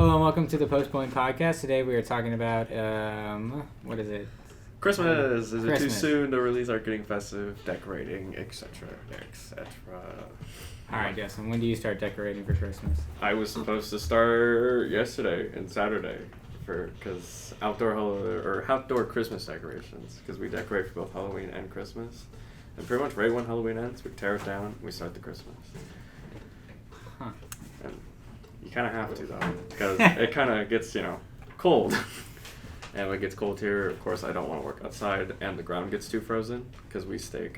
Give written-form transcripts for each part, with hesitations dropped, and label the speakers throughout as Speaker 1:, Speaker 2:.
Speaker 1: Hello and welcome to the Post Point Podcast. Today we are talking about, what is it?
Speaker 2: Christmas. Is it too
Speaker 1: Christmas.
Speaker 2: soon to really start getting festive, decorating, etc., etc.?
Speaker 1: Alright, Justin, when do you start decorating for Christmas?
Speaker 2: I was supposed to start yesterday and Saturday because outdoor Christmas decorations, because we decorate for both Halloween and Christmas. And pretty much right when Halloween ends, we tear it down and we start the Christmas.
Speaker 1: Huh.
Speaker 2: And you kind of have to, though, because it kind of gets, cold. And when it gets cold here, of course, I don't want to work outside, and the ground gets too frozen, because we stake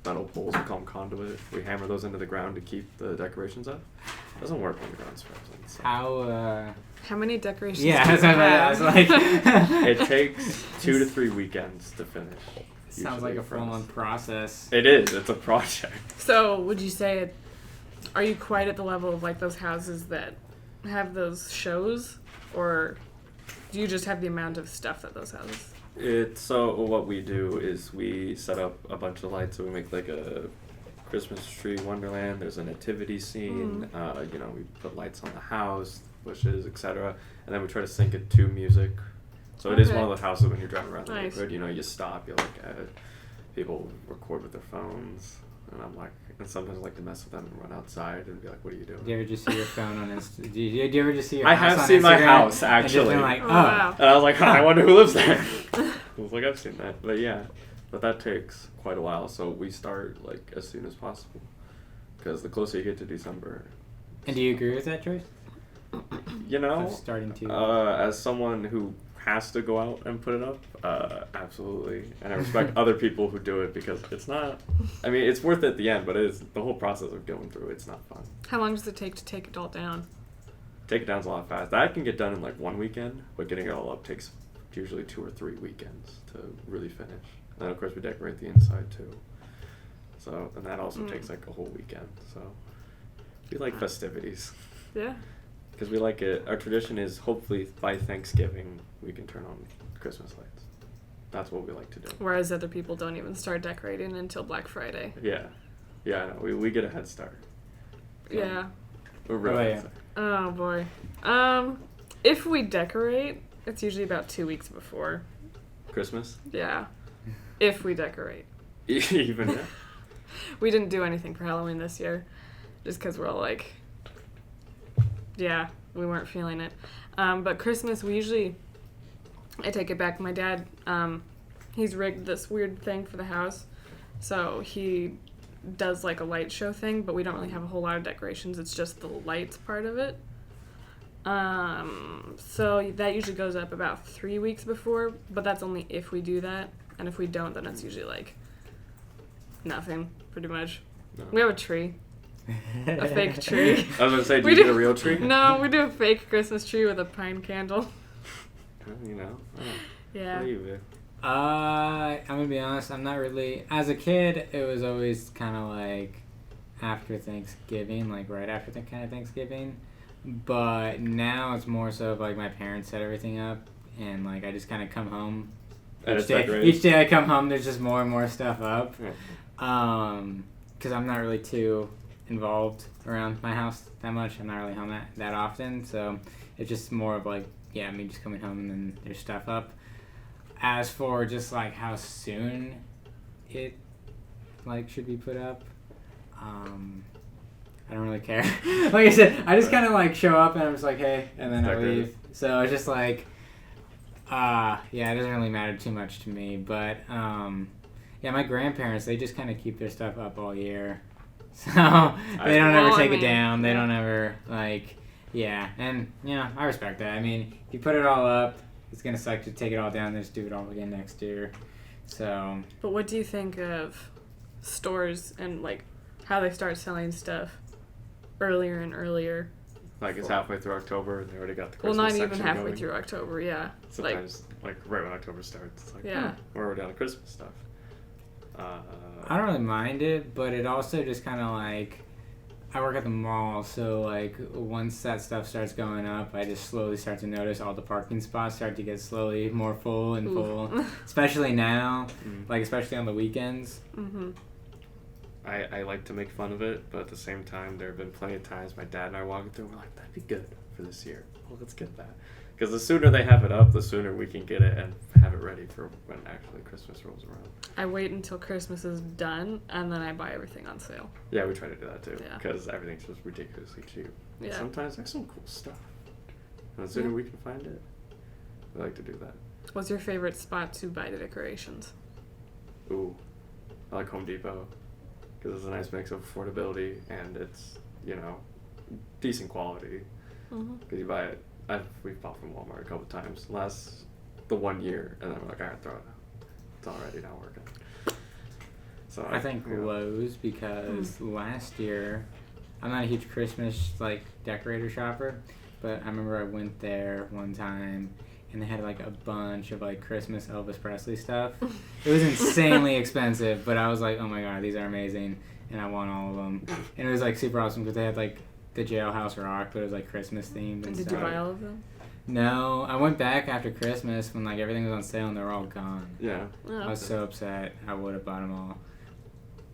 Speaker 2: metal poles, we call them conduit. We hammer those into the ground to keep the decorations up. It doesn't work when the ground's frozen. So.
Speaker 3: How many decorations?
Speaker 1: Yeah, that's what I was like.
Speaker 2: It takes 2 to 3 weekends to finish.
Speaker 1: Sounds like a full-on process.
Speaker 2: It is. It's a project.
Speaker 3: So, would you say, are you quite at the level of like those houses that have those shows, or do you just have the amount of stuff that those houses?
Speaker 2: So what we do is we set up a bunch of lights. So we make like a Christmas tree wonderland. There's a nativity scene. We put lights on the house, bushes, etc. And then we try to sync it to music. So it is one of the houses when you're driving around the neighborhood, you stop, you look at it. People record with their phones. And I'm like, and sometimes I like to mess with them and run outside and be like, what are you doing?
Speaker 1: Do you ever just see your phone on Instagram? Do you ever just see your
Speaker 2: I
Speaker 1: house
Speaker 2: have
Speaker 1: on
Speaker 2: seen
Speaker 1: Instagram
Speaker 2: my house,
Speaker 1: and just
Speaker 2: actually.
Speaker 1: been like, oh.
Speaker 3: Wow.
Speaker 2: And I was like, I wonder who lives there. I was like, I've seen that. But yeah, but that takes quite a while. So we start like as soon as possible. Because the closer you get to December.
Speaker 1: And do you agree with that choice? Of starting to...
Speaker 2: as someone who has to go out and put it up, absolutely. And I respect other people who do it because it's not, it's worth it at the end, but it's the whole process of going through it's not fun.
Speaker 3: How long does it take to take it all down?
Speaker 2: Take it down's a lot fast. That can get done in like one weekend, but getting it all up takes usually 2 or 3 weekends to really finish. And then of course we decorate the inside too. So, and that also takes like a whole weekend. So we like festivities.
Speaker 3: Yeah.
Speaker 2: Because we like it. Our tradition is hopefully by Thanksgiving we can turn on Christmas lights. That's what we like to do.
Speaker 3: Whereas other people don't even start decorating until Black Friday.
Speaker 2: Yeah. Yeah, I know. We get a head start. So
Speaker 3: Yeah.
Speaker 2: We're real head start.
Speaker 3: Oh, boy. If we decorate, it's usually about 2 weeks before.
Speaker 2: Christmas?
Speaker 3: Yeah. If we decorate.
Speaker 2: Even yeah.
Speaker 3: We didn't do anything for Halloween this year. Just because we're all like... Yeah, we weren't feeling it. But Christmas, I take it back. My dad, he's rigged this weird thing for the house. So he does like a light show thing, but we don't really have a whole lot of decorations. It's just the lights part of it. So that usually goes up about 3 weeks before, but that's only if we do that. And if we don't, then it's usually like nothing, pretty much. No. We have a tree. A fake tree.
Speaker 2: I was going to say, do you get a real tree?
Speaker 3: No, we do a fake Christmas tree with a pine candle. Yeah.
Speaker 2: What do you do?
Speaker 1: I'm going to be honest, I'm not really... As a kid, it was always kind of like after Thanksgiving, like right after the kind of Thanksgiving. But now it's more so of like my parents set everything up and like I just kind of come home. Each day I come home, there's just more and more stuff up.
Speaker 2: Yeah.
Speaker 1: Because I'm not really too involved around my house that much. I'm not really home that often, so it's just more of like, me just coming home and then there's stuff up. As for just like how soon it like should be put up, I don't really care. Like I said, I just kind of like show up and I'm just like, hey, and then I leave. So it's just like, it doesn't really matter too much to me. But my grandparents, they just kind of keep their stuff up all year. So they don't ever take it down. They don't ever and I respect that. If you put it all up, it's gonna suck to take it all down and just do it all again next year. So. But
Speaker 3: what do you think of stores and like how they start selling stuff earlier and earlier?
Speaker 2: Like it's halfway through October and they already got the Christmas
Speaker 3: section
Speaker 2: going.
Speaker 3: Well, not even halfway through October, yeah.
Speaker 2: Sometimes like right when October starts, it's like, we're already on the Christmas stuff.
Speaker 1: I don't really mind it, but it also just kind of like, I work at the mall, so like once that stuff starts going up, I just slowly start to notice all the parking spots start to get slowly more full and full, especially now, like especially on the weekends.
Speaker 3: Mm-hmm.
Speaker 2: I like to make fun of it, but at the same time, there have been plenty of times my dad and I are walking through and we're like, that'd be good for this year. Well, let's get that. Because the sooner they have it up, the sooner we can get it and have it ready for when actually Christmas rolls around.
Speaker 3: I wait until Christmas is done, and then I buy everything on sale.
Speaker 2: Yeah, we try to do that too.
Speaker 3: Yeah.
Speaker 2: Because everything's just ridiculously cheap.
Speaker 3: Yeah.
Speaker 2: Sometimes there's some cool stuff. And the sooner we can find it, we like to do that.
Speaker 3: What's your favorite spot to buy the decorations?
Speaker 2: Ooh, I like Home Depot. Because it's a nice mix of affordability and it's, decent quality. Because you buy it. We've bought from Walmart a couple times. The 1 year, and then we're like, all right, throw it out. It's already not working. So
Speaker 1: I think Lowe's, because last year, I'm not a huge Christmas decorator shopper, but I remember I went there one time and they had a bunch of Christmas Elvis Presley stuff. It was insanely expensive, but I was like, oh my god, these are amazing, and I want all of them. And it was super awesome because they had the Jailhouse Rock, but it was Christmas themed and
Speaker 3: Did
Speaker 1: stuff.
Speaker 3: you buy all of them?
Speaker 1: No, I went back after Christmas when everything was on sale and they were all gone.
Speaker 2: Yeah.
Speaker 3: Oh,
Speaker 1: I was so upset. I would have bought them all.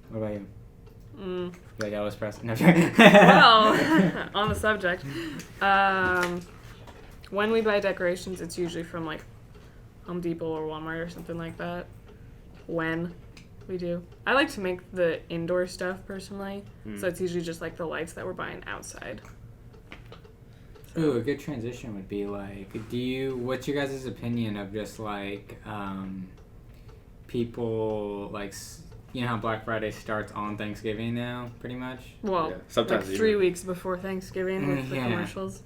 Speaker 1: What about you? Elvis Presley? No, sorry.
Speaker 3: Well, on the subject, when we buy decorations, it's usually from Home Depot or Walmart or something like that. When we do, I like to make the indoor stuff personally, so it's usually just the lights that we're buying outside. So.
Speaker 1: Ooh, a good transition would be what's your guys' opinion of just people how Black Friday starts on Thanksgiving now, pretty much?
Speaker 3: Well,
Speaker 2: yeah. Sometimes
Speaker 3: 3 weeks before Thanksgiving with the commercials.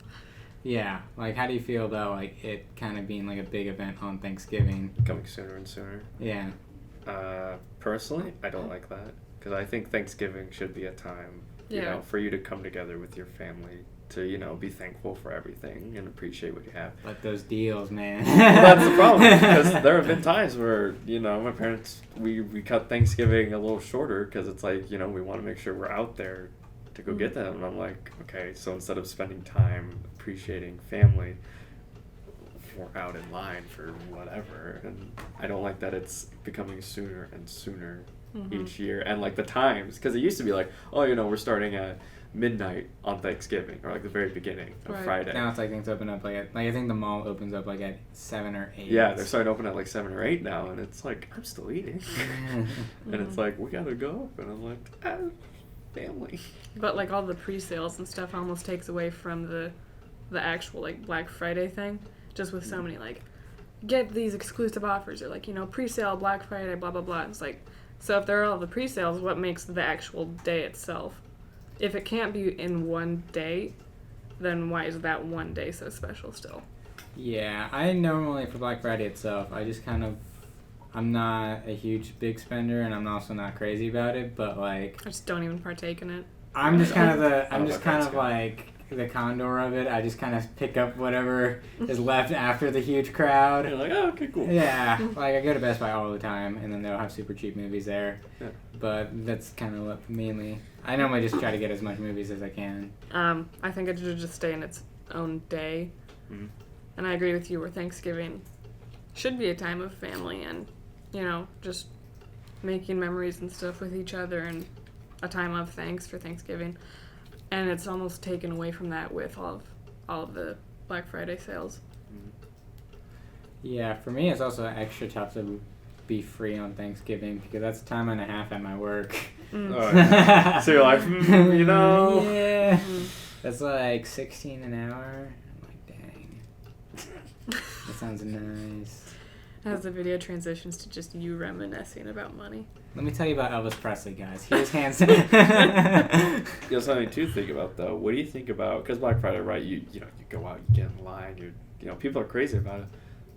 Speaker 1: Yeah, how do you feel about it kind of being a big event on Thanksgiving?
Speaker 2: Coming sooner and sooner.
Speaker 1: Yeah.
Speaker 2: Personally, I don't like that because I think Thanksgiving should be a time, for you to come together with your family to, be thankful for everything and appreciate what you have.
Speaker 1: Like those deals, man.
Speaker 2: Well, that's the problem because there have been times where, my parents, we cut Thanksgiving a little shorter because it's we want to make sure we're out there to go get them. And I'm like, okay, so instead of spending time appreciating family, we're out in line for whatever. And I don't like that it's becoming sooner and sooner each year. And the times, because it used to be we're starting at midnight on Thanksgiving or the very beginning of Friday.
Speaker 1: Now it's things open up I think the mall opens up at 7 or 8.
Speaker 2: Yeah, they're starting to open at 7 or 8 now, and it's I'm still eating. And it's we gotta go, and I'm family.
Speaker 3: But all the pre-sales and stuff almost takes away from the actual Black Friday thing, just with so many get these exclusive offers or pre-sale Black Friday blah blah blah. It's so if there are all the pre-sales, what makes the actual day itself? If it can't be in one day, then why is that one day so special still?
Speaker 1: Yeah, I normally, for Black Friday itself, I just I'm not a huge big spender, and I'm also not crazy about it, but
Speaker 3: I just don't even partake in it.
Speaker 1: I'm just kind of the condor of it. I just kind of pick up whatever is left after the huge crowd.
Speaker 2: You're oh, okay, cool.
Speaker 1: Yeah, I go to Best Buy all the time, and then they'll have super cheap movies there.
Speaker 2: Yeah.
Speaker 1: But that's kind of what mainly. I normally just try to get as much movies as I can.
Speaker 3: I think it should just stay in its own day. And I agree with you where Thanksgiving should be a time of family and, just making memories and stuff with each other and a time of thanks for Thanksgiving. And it's almost taken away from that with all of the Black Friday sales.
Speaker 1: Yeah, for me it's also extra tough to be free on Thanksgiving because that's time and a half at my work.
Speaker 2: Oh, yeah. So you're
Speaker 1: Yeah. That's 16 an hour. I'm dang. That sounds nice.
Speaker 3: As the video transitions to just you reminiscing about money.
Speaker 1: Let me tell you about Elvis Presley, guys. He was handsome.
Speaker 2: There's something to think about, though. What do you think about? Because Black Friday, right? You go out, you get in line. People are crazy about it,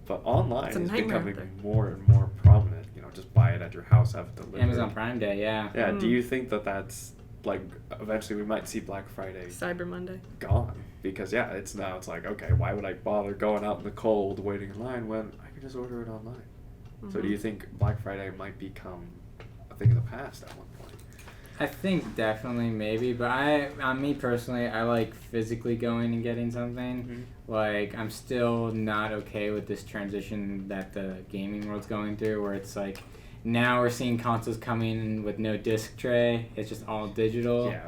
Speaker 2: but online it's becoming more and more prominent. Just buy it at your house, have it delivered.
Speaker 1: Amazon Prime Day, yeah.
Speaker 2: Yeah. Do you think that that's eventually we might see Black Friday,
Speaker 3: Cyber Monday,
Speaker 2: gone? Because it's okay, why would I bother going out in the cold waiting in line when I can just order it online? So do you think Black Friday might become a thing of the past at one point?
Speaker 1: I think definitely maybe, but me personally, I like physically going and getting something. I'm still not okay with this transition that the gaming world's going through, where it's now we're seeing consoles coming with no disc tray. It's just all digital.
Speaker 2: Yeah,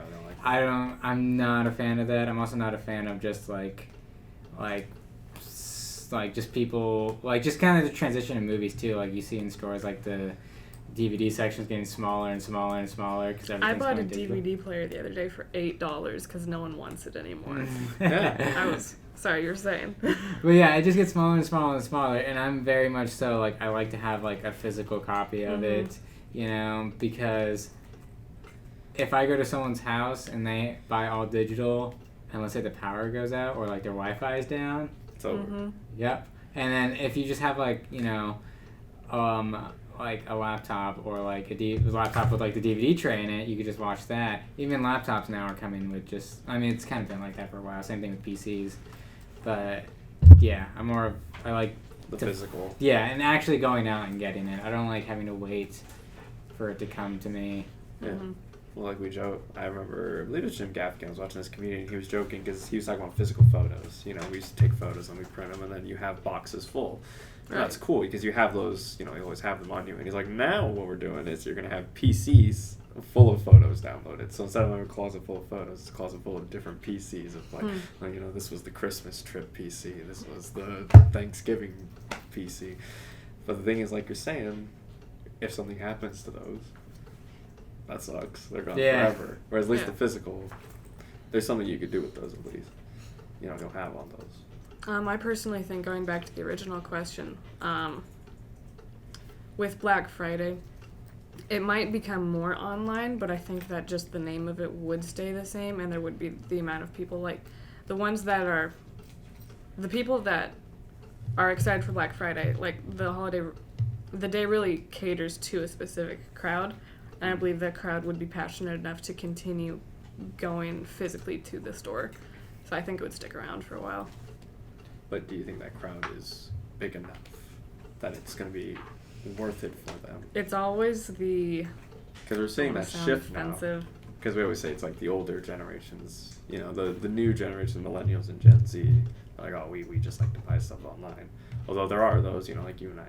Speaker 2: I don't like that.
Speaker 1: I'm not a fan of that. I'm also not a fan of just like just people, like just kind of the transition in movies too. Like you see in stores, like the DVD section's getting smaller and smaller and smaller because everything's
Speaker 3: I bought a
Speaker 1: going digital.
Speaker 3: DVD player the other day for $8 because no one wants it anymore.
Speaker 2: Yeah.
Speaker 3: I was sorry, you were saying.
Speaker 1: But yeah, it just gets smaller and smaller and smaller, and I'm very much so like I like to have like a physical copy of it, you know, because if I go to someone's house and they buy all digital, and let's say the power goes out or like their Wi-Fi is down,
Speaker 2: It's over.
Speaker 1: Yep. And then if you just have like, you know, like a laptop or like a laptop with like the DVD tray in it, you could just watch that. Even laptops now are coming with just, I mean, it's kind of been like that for a while. Same thing with PCs. But yeah, I like
Speaker 2: The physical.
Speaker 1: Yeah, and actually going out and getting it. I don't like having to wait for it to come to me.
Speaker 2: Yeah. Well, like we joke, I remember, I believe it was Jim Gaffigan, I was watching this comedian, he was joking because he was talking about physical photos. You know, we used to take photos and we print them, and then you have boxes full. And that's cool because you have those, you know, you always have them on you. And he's like, now what we're doing is you're going to have PCs full of photos downloaded. So instead of having a closet full of photos, it's a closet full of different PCs of like, you know, this was the Christmas trip PC, this was the Thanksgiving PC. But the thing is, like you're saying, if something happens to those, that sucks. They're gone forever. Whereas at least the physical, there's something you could do with those at least. You know, don't have on those.
Speaker 3: I personally think, going back to the original question, with Black Friday, it might become more online, but I think that just the name of it would stay the same, and there would be the amount of people, like, the ones that are, the people that are excited for Black Friday, like, the day really caters to a specific crowd, and I believe that crowd would be passionate enough to continue going physically to the store, so I think it would stick around for a while.
Speaker 2: But do you think that crowd is big enough that it's going to be worth it for them?
Speaker 3: It's always the...
Speaker 2: Because we're seeing that shift
Speaker 3: expensive.
Speaker 2: now. Because we always say it's like the older generations, you know, the new generation, millennials and Gen Z, are like, oh, we just like to buy stuff online. Although there are those, you know, like you and I,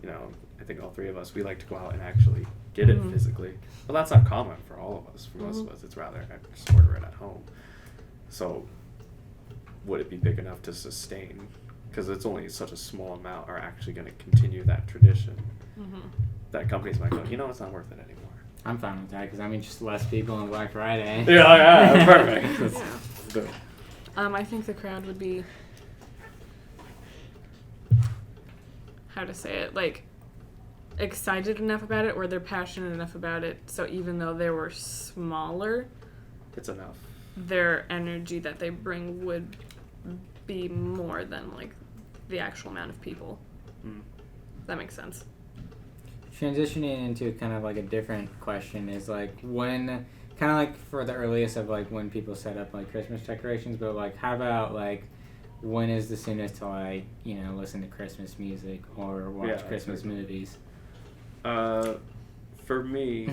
Speaker 2: you know, I think all three of us, we like to go out and actually get it physically. But that's not common for all of us. For most of us, it's rather I just order it at home. So would it be big enough to sustain? Because it's only such a small amount are actually going to continue that tradition. That companies might go, you know, it's not worth it anymore.
Speaker 1: I'm fine with that because I mean, just less people on Black Friday.
Speaker 2: Yeah, perfect.
Speaker 3: I think the crowd would be, how to say it, like, excited enough about it, or they're passionate enough about it, so even though they were smaller,
Speaker 2: it's enough.
Speaker 3: Their energy that they bring would be more than, like, the actual amount of people. That makes sense.
Speaker 1: Transitioning into kind of like a different question is like when, kind of like for the earliest of like when people set up like Christmas decorations, but like how about like when is the soonest to like, you know, listen to Christmas music or watch Christmas movies?
Speaker 2: For me,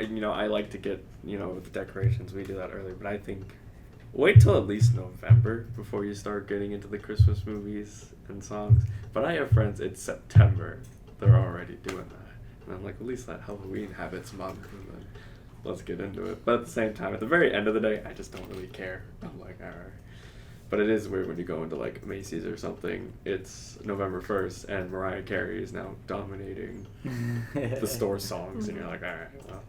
Speaker 2: you know, I like to get, you know, with the decorations, we do that early, but I think wait till at least November before you start getting into the Christmas movies and songs. But I have friends, it's September, they're already doing that. And I'm like, at least let Halloween have its month, and then let's get into it. But at the same time, at the very end of the day, I just don't really care. I'm like, alright. But it is weird when you go into like Macy's or something, it's November 1st, and Mariah Carey is now dominating the store songs, and you're like, alright, well.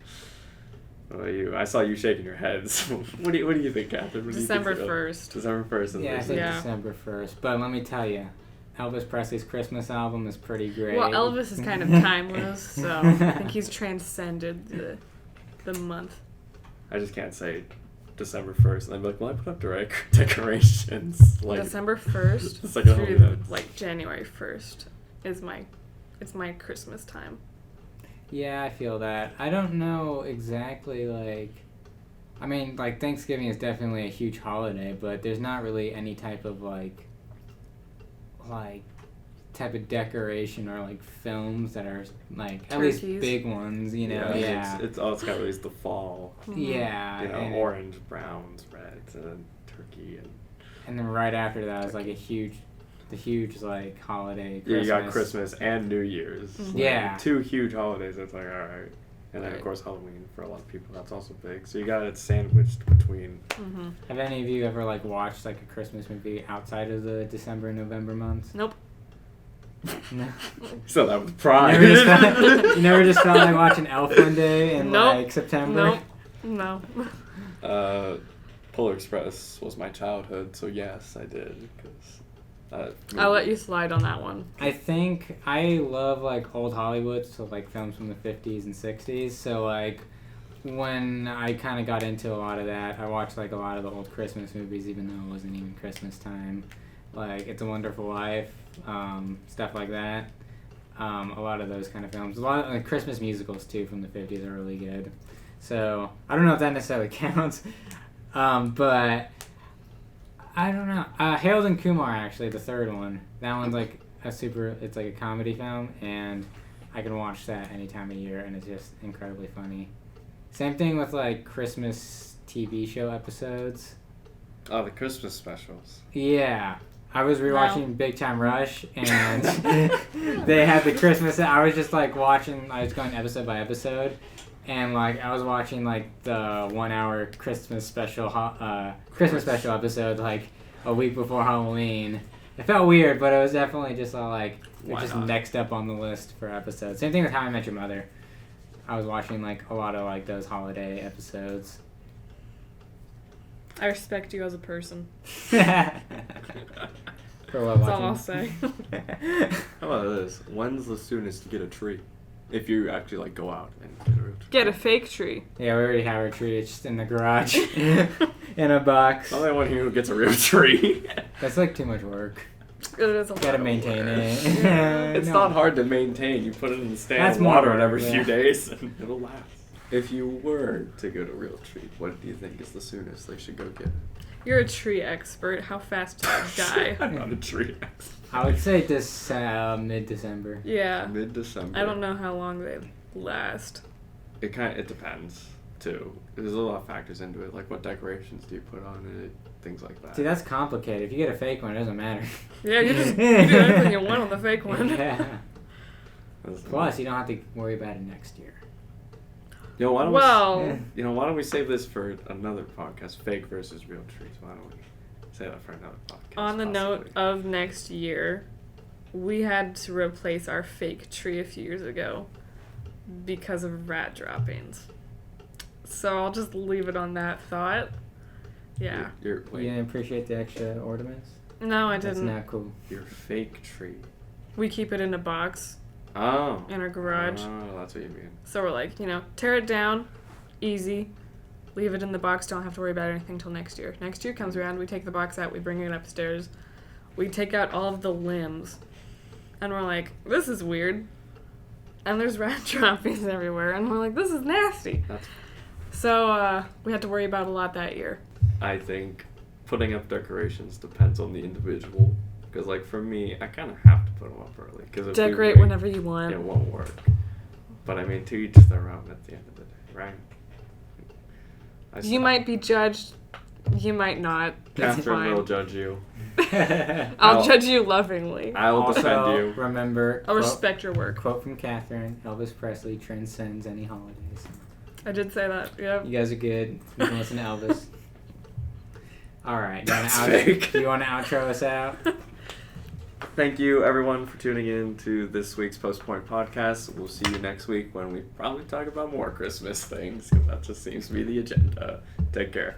Speaker 2: What about you? I saw you shaking your heads. What do you think, Catherine?
Speaker 3: December 1st.
Speaker 2: December 1st.
Speaker 1: Yeah, I think December 1st. But let me tell you, Elvis Presley's Christmas album is pretty great.
Speaker 3: Well, Elvis is kind of timeless, so I think he's transcended the month.
Speaker 2: I just can't say December 1st, and I'd be like, well, I put up decorations. Like,
Speaker 3: December 1st
Speaker 2: it's like a
Speaker 3: through like January 1st is my Christmas time.
Speaker 1: Yeah, I feel that. I don't know exactly, like, I mean, like, Thanksgiving is definitely a huge holiday, but there's not really any type of, like type of decoration or, like, films that are, like,
Speaker 3: Turkeys.
Speaker 1: At least big ones, you know,
Speaker 2: It's got released the fall.
Speaker 1: Yeah.
Speaker 2: You know, orange, browns, reds, and turkey.
Speaker 1: And then right after that is, like, the huge, like, holiday Christmas.
Speaker 2: Yeah, you got Christmas and New Year's.
Speaker 1: Yeah.
Speaker 2: Two huge holidays. It's like, all right. And then,
Speaker 3: Right.
Speaker 2: of course, Halloween for a lot of people. That's also big. So you got it sandwiched between.
Speaker 3: Mm-hmm.
Speaker 1: Have any of you ever like watched like a Christmas movie outside of the December and November months?
Speaker 3: Nope.
Speaker 1: No.
Speaker 2: So that was pride.
Speaker 1: You never just felt like watching Elf one day in
Speaker 3: Nope.
Speaker 1: like September?
Speaker 3: No.
Speaker 2: Polar Express was my childhood, so yes, I did.
Speaker 3: I'll let you slide on that one.
Speaker 1: I think I love like old Hollywood, so like films from the 50s and 60s. So like when I kind of got into a lot of that, I watched like a lot of the old Christmas movies, even though it wasn't even Christmas time. Like It's a Wonderful Life, stuff like that. A lot of those kind of films. A lot of Christmas musicals too from the 50s are really good. So I don't know if that necessarily counts, but I don't know. Harold and Kumar, actually, the third one. That one's like it's like a comedy film, and I can watch that any time of year, and it's just incredibly funny. Same thing with like Christmas TV show episodes.
Speaker 2: Oh, the Christmas specials.
Speaker 1: Yeah. I was rewatching Big Time Rush, and they had the Christmas. I was just like watching. I was going episode by episode, and like I was watching like the 1 hour Christmas special episode like a week before Halloween. It felt weird, but it was definitely just like just next up on the list for episodes. Same thing with How I Met Your Mother. I was watching like a lot of like those holiday episodes.
Speaker 3: I respect you as a person.
Speaker 1: For what,
Speaker 3: That's all I'll say.
Speaker 2: How about this? When's the soonest to get a tree? If you actually like go out and get a real tree.
Speaker 3: Get a fake tree.
Speaker 1: Yeah, we already have our tree. It's just in the garage, in a box.
Speaker 2: I'm the only one who gets a real tree.
Speaker 1: That's like too much work.
Speaker 3: It is a lot
Speaker 1: Gotta
Speaker 3: of
Speaker 1: maintain
Speaker 3: work.
Speaker 1: it.
Speaker 2: It's
Speaker 1: No.
Speaker 2: not hard to maintain. You put it in the stand
Speaker 1: That's
Speaker 2: and
Speaker 1: more
Speaker 2: water it
Speaker 1: work,
Speaker 2: every
Speaker 1: yeah.
Speaker 2: few days, and it'll last. If you were to get a real tree, what do you think is the soonest they should go get it?
Speaker 3: You're a tree expert. How fast do you die?
Speaker 2: I'm not a tree expert.
Speaker 1: I would say this mid-December.
Speaker 3: Yeah.
Speaker 2: Mid-December.
Speaker 3: I don't know how long they last.
Speaker 2: It depends too. There's a lot of factors into it, like what decorations do you put on it, things like that.
Speaker 1: See, that's complicated. If you get a fake one, it doesn't matter.
Speaker 3: Yeah, you do anything you want on the fake one.
Speaker 1: Yeah. Plus, you don't have to worry about it next year.
Speaker 2: You know, why don't
Speaker 3: Well,
Speaker 2: why don't we save this for another podcast? Fake versus real trees. Why don't we save that for another podcast?
Speaker 3: on the note
Speaker 2: possibly?
Speaker 3: of next year, we had to replace our fake tree a few years ago because of rat droppings. So I'll just leave it on that thought. Yeah.
Speaker 2: Your
Speaker 1: You didn't appreciate the extra ornaments?
Speaker 3: No, I
Speaker 1: That's
Speaker 3: didn't.
Speaker 1: not cool.
Speaker 2: your fake tree.
Speaker 3: We keep it in a box
Speaker 2: Oh.
Speaker 3: in our garage.
Speaker 2: Oh, that's what you mean.
Speaker 3: So we're like, tear it down, easy, leave it in the box, don't have to worry about anything till next year. Next year comes around, we take the box out, we bring it upstairs, we take out all of the limbs, and we're like, this is weird. And there's rat droppings everywhere, and we're like, this is nasty. So we had to worry about a lot that year.
Speaker 2: I think putting up decorations depends on the individual. Because, like, for me, I kind of have to put them up early. Cause if
Speaker 3: Decorate
Speaker 2: we wait,
Speaker 3: whenever you want.
Speaker 2: it won't work. But, I mean, to each their own at the end of the day, right?
Speaker 3: You might be judged, you might not. That's
Speaker 2: Catherine will
Speaker 3: fine.
Speaker 2: judge you.
Speaker 3: I'll judge you lovingly.
Speaker 2: I will defend
Speaker 1: Also,
Speaker 2: you.
Speaker 1: remember,
Speaker 3: I'll respect your work.
Speaker 1: quote from Catherine, Elvis Presley transcends any holidays.
Speaker 3: I did say that, yep.
Speaker 1: You guys are good. You can listen to Elvis. All right.
Speaker 2: That's fake.
Speaker 1: Do you want to outro us out?
Speaker 2: Thank you, everyone, for tuning in to this week's Post Point podcast. We'll see you next week when we probably talk about more Christmas things, because that just seems to be the agenda. Take care.